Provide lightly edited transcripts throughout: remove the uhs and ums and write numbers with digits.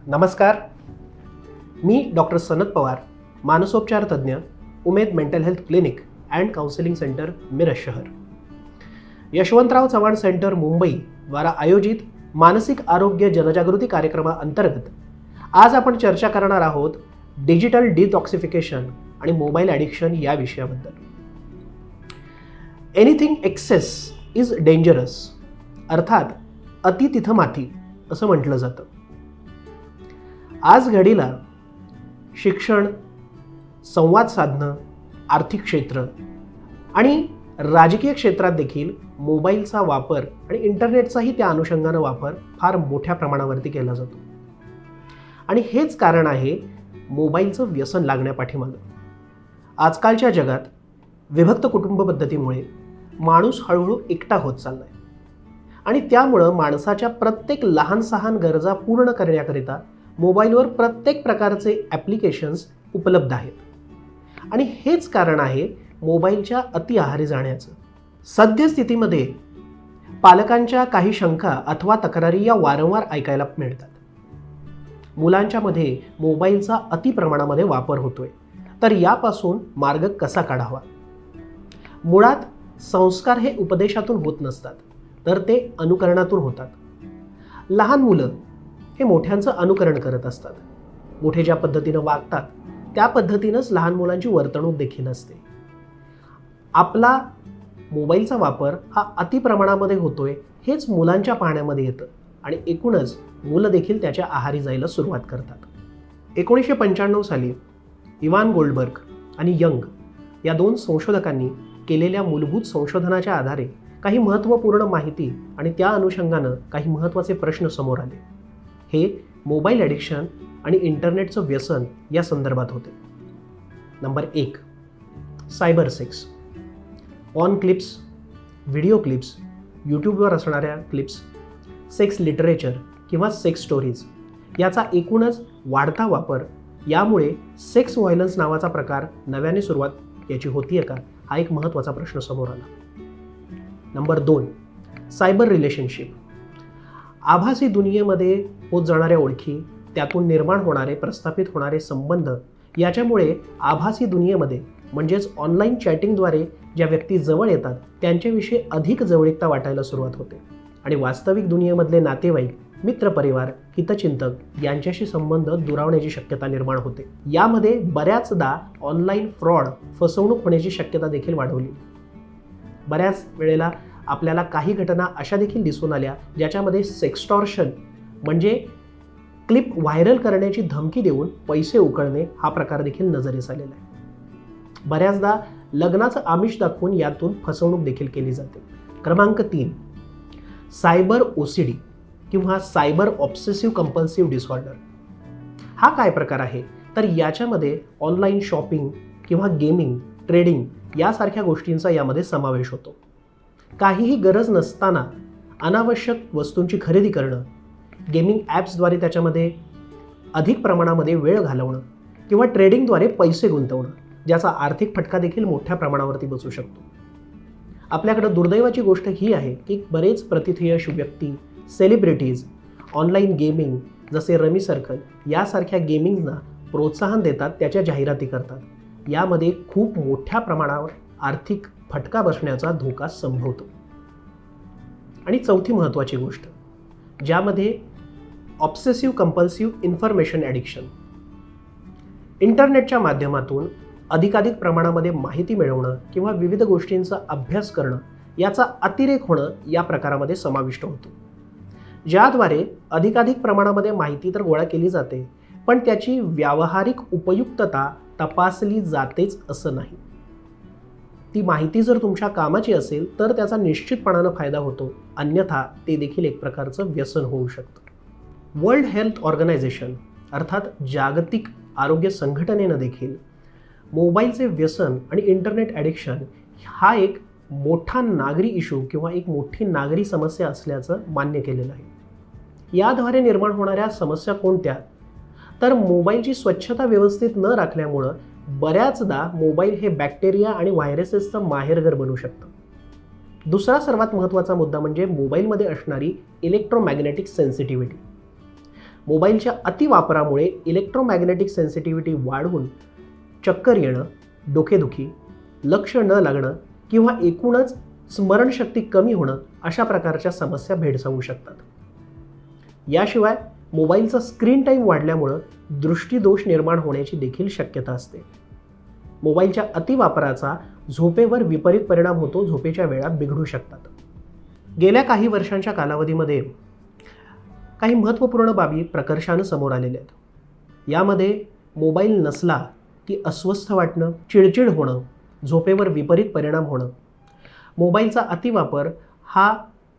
नमस्कार, मी डॉक्टर सनत पवार, मानसोपचार तज्ज्ञ, Umed mental health clinic and counselling centre, Miraj शहर. यशवंतराव चव्हाण सेंटर मुंबई द्वारा आयोजित मानसिक आरोग्य जनजागृती कार्यक्रमाअंतर्गत आज आपण चर्चा करणार आहोत डिजिटल डिटॉक्सिफिकेशन आणि मोबाईल ॲडिक्शन या विषयाबद्दल. एनिथिंग एक्सेस इज डेंजरस, अर्थात अति तिथं माती असं म्हटलं जातं. आज घडीला शिक्षण, संवाद साधणं, आर्थिक क्षेत्र आणि राजकीय क्षेत्रात देखील मोबाईलचा वापर आणि इंटरनेटचाही त्या अनुषंगानं वापर फार मोठ्या प्रमाणावरती केला जातो. आणि हेच कारण आहे मोबाईलचं व्यसन लागण्यापाठीमागं. आजकालच्या जगात विभक्त कुटुंब पद्धतीमुळे माणूस हळूहळू एकटा होत चालला आहे आणि त्यामुळं माणसाच्या प्रत्येक लहान सहान गरजा पूर्ण करण्याकरिता मोबाईलवर प्रत्येक प्रकारचे ॲप्लिकेशन्स उपलब्ध आहेत. आणि हेच कारण आहे मोबाईलच्या अति आहारी जाण्याचं. सद्यस्थितीमध्ये पालकांच्या काही शंका अथवा तक्रारी या वारंवार ऐकायला मिळतात. मुलांच्या मध्ये मोबाईलचा अति प्रमाणामध्ये वापर होतोय, तर यापासून मार्ग कसा काढावा? मुळात संस्कार हे उपदेशातून होत नसतात, तर ते अनुकरणातून होतात. लहान मुलं हे मोठ्यांचं अनुकरण करत असतात. मोठे ज्या पद्धतीनं वागतात त्या पद्धतीनंच लहान मुलांची वर्तणूक देखील असते. आपला मोबाईलचा वापर हा अति प्रमाणामध्ये होतोय हेच मुलांच्या पाहण्यामध्ये येतं आणि एकूणच मुलं देखील त्याच्या आहारी जायला सुरुवात करतात. 1995 साली इवान गोल्डबर्ग आणि यंग या दोन संशोधकांनी केलेल्या मूलभूत संशोधनाच्या आधारे काही महत्त्वपूर्ण माहिती आणि त्या अनुषंगानं काही महत्त्वाचे प्रश्न समोर आले. हे मोबाईल ॲडिक्शन आणि इंटरनेटचं व्यसन या संदर्भात होते. Number 1, cyber sex. On clips, video clips, यूट्यूबवर असणाऱ्या क्लिप्स, सेक्स लिटरेचर किंवा सेक्स स्टोरीज याचा एकूणच वाढता वापर, यामुळे सेक्स व्हायलन्स नावाचा प्रकार नव्याने सुरुवात याची होतीये का, हा एक महत्त्वाचा प्रश्न समोर आला. Number 2, cyber relationship. आभासी दुनियेमध्ये होत जाणाऱ्या ओळखी, त्यातून निर्माण होणारे प्रस्थापित होणारे संबंध, याच्यामुळे आभासी दुनियेमध्ये म्हणजेच ऑनलाईन चॅटिंगद्वारे ज्या व्यक्ती जवळ येतात त्यांच्याविषयी अधिक जवळीकता वाटायला सुरुवात होते आणि वास्तविक दुनियेमधले नातेवाईक, मित्रपरिवार, हितचिंतक यांच्याशी संबंध दुरावण्याची शक्यता निर्माण होते. यामध्ये बऱ्याचदा ऑनलाईन फ्रॉड, फसवणूक होण्याची शक्यता देखील वाढवली. बऱ्याच वेळेला आपल्याला काही घटना अशा देखील दिसून आल्या ज्याच्यामध्ये सेक्स्टॉर्शन म्हणजे क्लिप व्हायरल करण्याची धमकी देऊन पैसे उकळणे हा प्रकार देखील नजरेस आलेला आहे. बऱ्याचदा लग्नाचं आमिष दाखवून यातून फसवणूक देखील केली जाते. क्रमांक 3, सायबर OCD किंवा सायबर ऑब्सेसिव्ह कंपल्सिव्ह डिसऑर्डर. हा काय प्रकार आहे तर याच्यामध्ये ऑनलाईन शॉपिंग किंवा गेमिंग, ट्रेडिंग यासारख्या गोष्टींचा यामध्ये समावेश होतो. काहीही गरज नसताना अनावश्यक वस्तूंची खरेदी करणं, गेमिंग ॲप्सद्वारे त्याच्यामध्ये अधिक प्रमाणामध्ये वेळ घालवणं किंवा ट्रेडिंगद्वारे पैसे गुंतवणं, ज्याचा आर्थिक फटका देखील मोठ्या प्रमाणावरती बसू शकतो. आपल्याकडं दुर्दैवाची गोष्ट ही आहे की बरेच प्रतिथयश व्यक्ती, सेलिब्रिटीज ऑनलाईन गेमिंग जसे रमी सर्कल यासारख्या गेमिंगना प्रोत्साहन देतात, त्याच्या जाहिराती करतात. यामध्ये खूप मोठ्या प्रमाणावर आर्थिक फटका बसण्याचा धोका संभवतो. आणि चौथी महत्त्वाची गोष्ट, ज्यामध्ये ऑब्सेसिव्ह कंपल्सिव्ह इन्फॉर्मेशन ॲडिक्शन. इंटरनेटच्या माध्यमातून अधिकाधिक प्रमाणामध्ये माहिती मिळवणं किंवा विविध गोष्टींचा अभ्यास करणं याचा अतिरेक होणं या प्रकारामध्ये समाविष्ट होतो. ज्याद्वारे अधिकाधिक प्रमाणामध्ये माहिती तर गोळा केली जाते, पण त्याची व्यावहारिक उपयुक्तता तपासली जातेच असं नाही. ती माहिती जर तुमच्या कामाची असेल तर त्याचा निश्चितपणानं फायदा होतो, अन्यथा ते देखील एक प्रकारचं व्यसन होऊ शकतं. वर्ल्ड हेल्थ ऑर्गनायझेशन अर्थात जागतिक आरोग्य संघटनेनं देखील मोबाईलचे व्यसन आणि इंटरनेट ॲडिक्शन हा एक मोठा नागरी इशू किंवा एक मोठी नागरी समस्या असल्याचं मान्य केलेलं आहे. याद्वारे निर्माण होणाऱ्या समस्या कोणत्या तर मोबाईलची स्वच्छता व्यवस्थित न राखल्यामुळं बऱ्याचदा मोबाईल हे बॅक्टेरिया आणि व्हायरसेसचं माहेरघर बनू शकतं. दुसरा सर्वात महत्त्वाचा मुद्दा म्हणजे मोबाईलमध्ये असणारी इलेक्ट्रोमॅग्नेटिक सेन्सिटिव्हिटी. मोबाईलच्या अतिवापरामुळे इलेक्ट्रोमॅग्नेटिक सेन्सिटिव्हिटी वाढून चक्कर येणं, डोकेदुखी, लक्ष न लागणं किंवा एकूणच स्मरणशक्ती कमी होणं अशा प्रकारच्या समस्या भेडसावू शकतात. याशिवाय मोबाईलचा स्क्रीन टाईम वाढल्यामुळं दृष्टीदोष निर्माण होण्याची देखील शक्यता असते. मोबाईलच्या अतिवापराचा झोपेवर विपरीत परिणाम होतो, झोपेच्या वेळा बिघडू शकतात. गेल्या काही वर्षांच्या कालावधीमध्ये काही महत्त्वपूर्ण बाबी प्रकर्षानं समोर आलेल्या आहेत. यामध्ये मोबाईल नसला की अस्वस्थ वाटणं, चिडचिड होणं, झोपेवर विपरीत परिणाम होणं, मोबाईलचा अतिवापर हा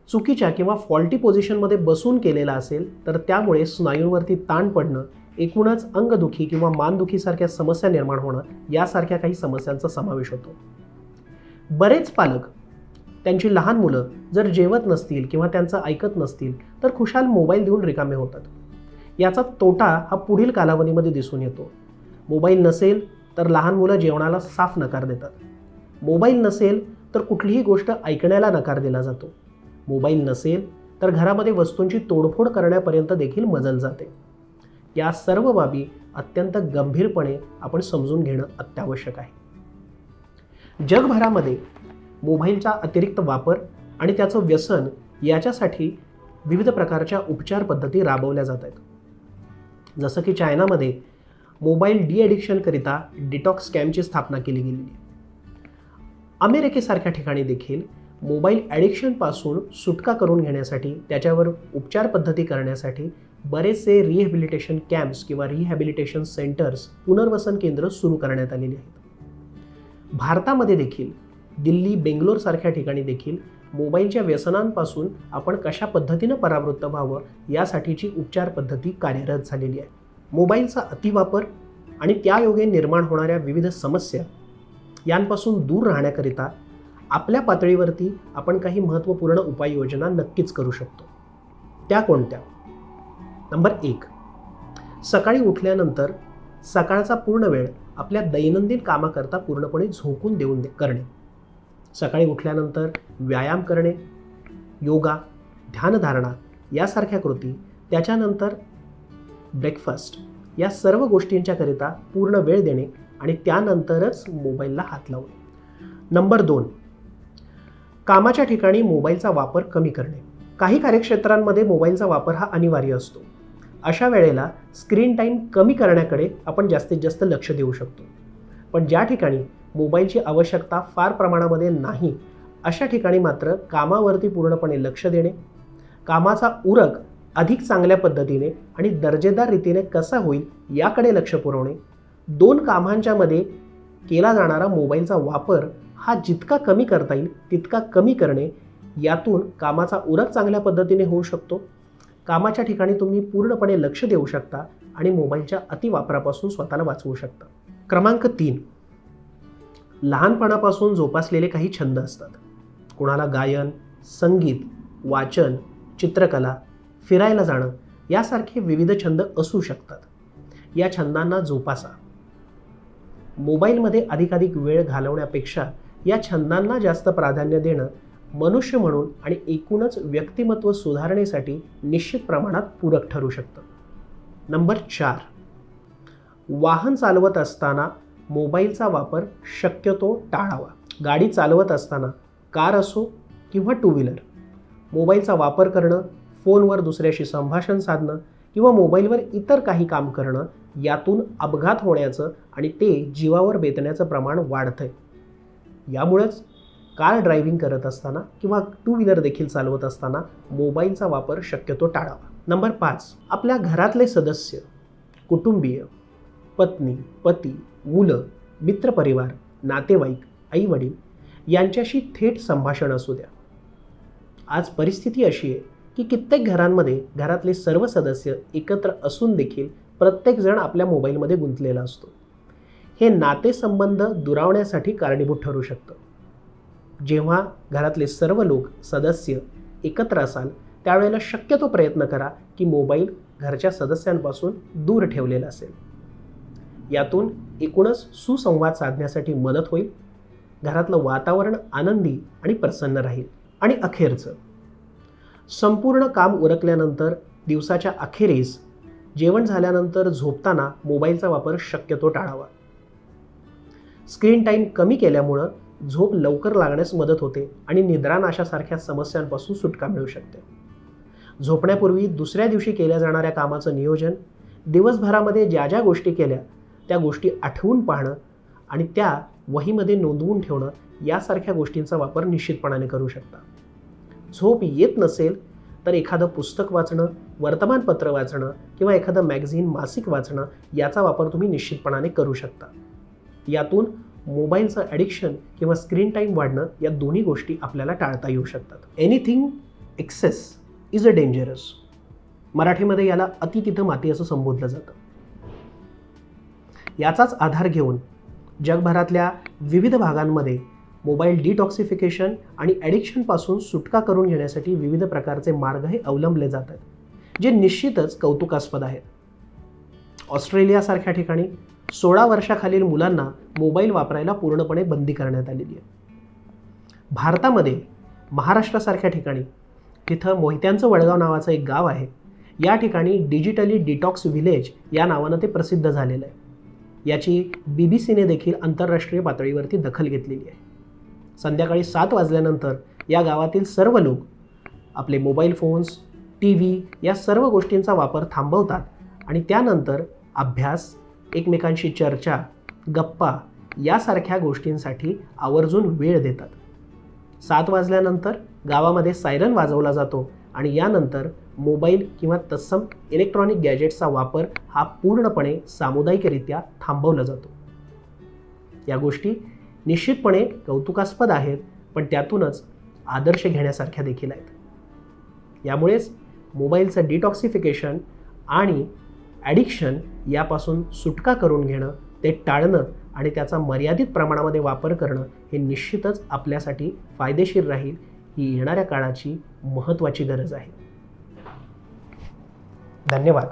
चुकीच्या किंवा फॉल्टी पोझिशनमध्ये बसून केलेला असेल तर त्यामुळे स्नायूंवरती ताण पडणं, एकूणच अंगदुखी किंवा मानदुखीसारख्या समस्या निर्माण होणं यासारख्या काही समस्यांचा समावेश होतो. बरेच पालक त्यांची लहान मुलं जर जेवत नसतील किंवा त्यांचं ऐकत नसतील तर खुशाल मोबाईल देऊन रिकामे होतात. याचा तोटा हा पुढील कालावधीमध्ये दिसून येतो. मोबाईल नसेल तर लहान मुलं जेवणाला साफ नकार देतात. मोबाईल नसेल तर कुठलीही गोष्ट ऐकण्याला नकार दिला जातो. मोबाईल नसेल तर घरामध्ये वस्तूंची तोडफोड करण्यापर्यंत देखील मजल जाते. या सर्व बाबी अत्यंत गंभीरपणे आपण समजून घेणं अत्यावश्यक आहे. जगभरामध्ये मोबाईलचा अतिरिक्त वापर आणि त्याचं व्यसन याच्यासाठी विविध प्रकारच्या उपचार पद्धती राबवल्या जात आहेत. जसं की चायनामध्ये मोबाईल डिॲडिक्शनकरिता डिटॉक्स कॅम्पची स्थापना केली गेलेली आहे. अमेरिकेसारख्या ठिकाणी देखील मोबाईल ॲडिक्शनपासून सुटका करून घेण्यासाठी, त्याच्यावर उपचार पद्धती करण्यासाठी बरेचसे रिहॅबिलिटेशन कॅम्प्स किंवा रिहॅबिलिटेशन सेंटर्स, पुनर्वसन केंद्र सुरू करण्यात आलेली आहेत. भारतामध्ये देखील दिल्ली, बेंगलोरसारख्या ठिकाणी देखील मोबाईलच्या व्यसनांपासून आपण कशा पद्धतीनं परावृत्त व्हावं यासाठीची उपचार पद्धती कार्यरत झालेली आहे. मोबाईलचा अतिवापर आणि त्यायोगे निर्माण होणाऱ्या विविध समस्या यांपासून दूर राहण्याकरिता आपल्या पातळीवरती आपण काही महत्त्वपूर्ण उपाययोजना नक्कीच करू शकतो. त्या कोणत्या? नंबर 1, सकाळी उठल्यानंतर सकाळचा पूर्ण वेळ आपल्या दैनंदिन कामाकरता पूर्णपणे झोकून देऊन करणे. सकाळी उठल्यानंतर व्यायाम करणे, योगा, ध्यानधारणा यासारख्या कृती, त्याच्यानंतर ब्रेकफास्ट, या सर्व गोष्टींच्याकरिता पूर्ण वेळ देणे आणि त्यानंतरच मोबाईलला हात लावणे. नंबर 2, कामाच्या ठिकाणी मोबाईलचा वापर कमी करणे. काही कार्यक्षेत्रांमध्ये मोबाईलचा वापर हा अनिवार्य असतो. अशा वेळेला स्क्रीन टाईम कमी करण्याकडे आपण जास्तीत जास्त लक्ष देऊ शकतो. पण ज्या ठिकाणी मोबाईलची आवश्यकता फार प्रमाणामध्ये नाही अशा ठिकाणी मात्र कामावरती पूर्णपणे लक्ष देणे, कामाचा उरक अधिक चांगल्या पद्धतीने आणि दर्जेदार रीतीने कसा होईल याकडे लक्ष पुरवणे, 2 कामांच्या मध्ये केला जाणारा मोबाईलचा वापर हा जितका कमी करता येईल तितका कमी करणे, यातून कामाचा उरक चांगल्या पद्धतीने होऊ शकतो. कामाच्या ठिकाणी तुम्ही पूर्णपणे लक्ष देऊ शकता आणि मोबाईलच्या अतिवापरापासून स्वतःला वाचवू शकता. क्रमांक 3, लहानपणापासून जोपासलेले काही छंद असतात. कोणाला गायन, संगीत, वाचन, चित्रकला, फिरायला जाणं यासारखे विविध छंद असू शकतात. या छंदांना जोपासा. मोबाईलमध्ये अधिकाधिक वेळ घालवण्यापेक्षा या छंदांना जास्त प्राधान्य देणं मनुष्य म्हणून आणि एकूणच व्यक्तिमत्व सुधारणेसाठी निश्चित प्रमाणात पूरक ठरू शकतं. नंबर 4, वाहन चालवत असताना मोबाईलचा वापर शक्यतो टाळावा. गाडी चालवत असताना, कार असो किंवा टू व्हीलर, मोबाईलचा वापर करणं, फोनवर दुसऱ्याशी संभाषण साधणं किंवा मोबाईलवर इतर काही काम करणं यातून अपघात होण्याचं आणि ते जीवावर बेतण्याचं प्रमाण वाढतंय. यामुळेच कार ड्रायव्हिंग करत असताना किंवा टू व्हीलर देखील चालवत असताना मोबाईलचा वापर शक्यतो टाळावा. नंबर 5, आपल्या घरातले सदस्य, कुटुंबीय, पत्नी, पती, मुलं, मित्रपरिवार, नातेवाईक, आईवडील यांच्याशी थेट संभाषण असू द्या. आज परिस्थिती अशी आहे की कित्येक घरांमध्ये घरातले सर्व सदस्य एकत्र असून देखील प्रत्येकजण आपल्या मोबाईलमध्ये गुंतलेला असतो. हे नातेसंबंध दुरावण्यासाठी कारणीभूत ठरू शकतं. जेव्हा घरातले सर्व लोक, सदस्य एकत्र असाल त्यावेळेला शक्यतो प्रयत्न करा की मोबाईल घरच्या सदस्यांपासून दूर ठेवलेला असेल. यातून एकूणच सुसंवाद साधण्यासाठी मदत होईल. घरातलं वातावरण आनंदी आणि प्रसन्न राहील. आणि अखेरचं, संपूर्ण काम उरकल्यानंतर दिवसाच्या अखेरीस जेवण झाल्यानंतर झोपताना मोबाईलचा वापर शक्यतो टाळावा. स्क्रीन टाईम कमी केल्यामुळं झोप लवकर लागण्यास मदत होते आणि निद्रानाशासारख्या समस्यांपासून सुटका मिळू शकते. झोपण्यापूर्वी दुसऱ्या दिवशी केल्या जाणाऱ्या कामाचं नियोजन, दिवसभरामध्ये ज्या ज्या गोष्टी केल्या त्या गोष्टी आठवून पाहणं आणि त्या वहीमध्ये नोंदवून ठेवणं यासारख्या गोष्टींचा वापर निश्चितपणाने करू शकता. झोप येत नसेल तर एखादं पुस्तक वाचणं, वर्तमानपत्र वाचणं किंवा एखादं मॅगझिन, मासिक वाचणं याचा वापर तुम्ही निश्चितपणाने करू शकता. यातून मोबाईलचं ॲडिक्शन किंवा स्क्रीन टाईम वाढणं या दोन्ही गोष्टी आपल्याला टाळता येऊ शकतात. Anything excess is a dangerous. मराठीमध्ये याला अति तिथं माती असं संबोधलं जातं. याचाच आधार घेऊन जगभरातल्या विविध भागांमध्ये मोबाईल डिटॉक्सिफिकेशन आणि ॲडिक्शनपासून सुटका करून घेण्यासाठी विविध प्रकारचे मार्ग हे अवलंबले जातात, जे निश्चितच कौतुकास्पद आहेत. ऑस्ट्रेलियासारख्या ठिकाणी 16 वर्षाखालील मुलांना मोबाईल वापरायला पूर्णपणे बंदी करण्यात आलेली आहे. भारतामध्ये महाराष्ट्रासारख्या ठिकाणी तिथं मोहित्यांचं वडगाव नावाचं एक गाव आहे. या ठिकाणी डिजिटली डिटॉक्स व्हिलेज या नावानं ते प्रसिद्ध झालेलं आहे. याची BBC ने देखील आंतरराष्ट्रीय पातळीवरती दखल घेतलेली आहे. संध्याकाळी 7 वाजल्यानंतर या गावातील सर्व लोक आपले मोबाईल फोन्स, TV या सर्व गोष्टींचा वापर थांबवतात आणि त्यानंतर अभ्यास, एकमेकांशी चर्चा, गप्पा यासारख्या गोष्टींसाठी आवर्जून वेळ देतात. 7 वाजल्यानंतर गावामध्ये सायरन वाजवला जातो आणि यानंतर मोबाईल किंवा तत्सम इलेक्ट्रॉनिक गॅजेट्सचा वापर हा पूर्णपणे सामुदायिकरित्या थांबवला जातो. या गोष्टी निश्चितपणे कौतुकास्पद आहेत, पण त्यातूनच आदर्श घेण्यासारख्या देखील आहेत. यामुळेच मोबाईलचं डिटॉक्सिफिकेशन आणि ॲडिक्शन यापासून सुटका करून घेणं, ते टाळणं आणि त्याचा मर्यादित प्रमाणामध्ये वापर करणं हे निश्चितच आपल्यासाठी फायदेशीर राहील. ही येणाऱ्या काळाची महत्त्वाची गरज आहे. धन्यवाद.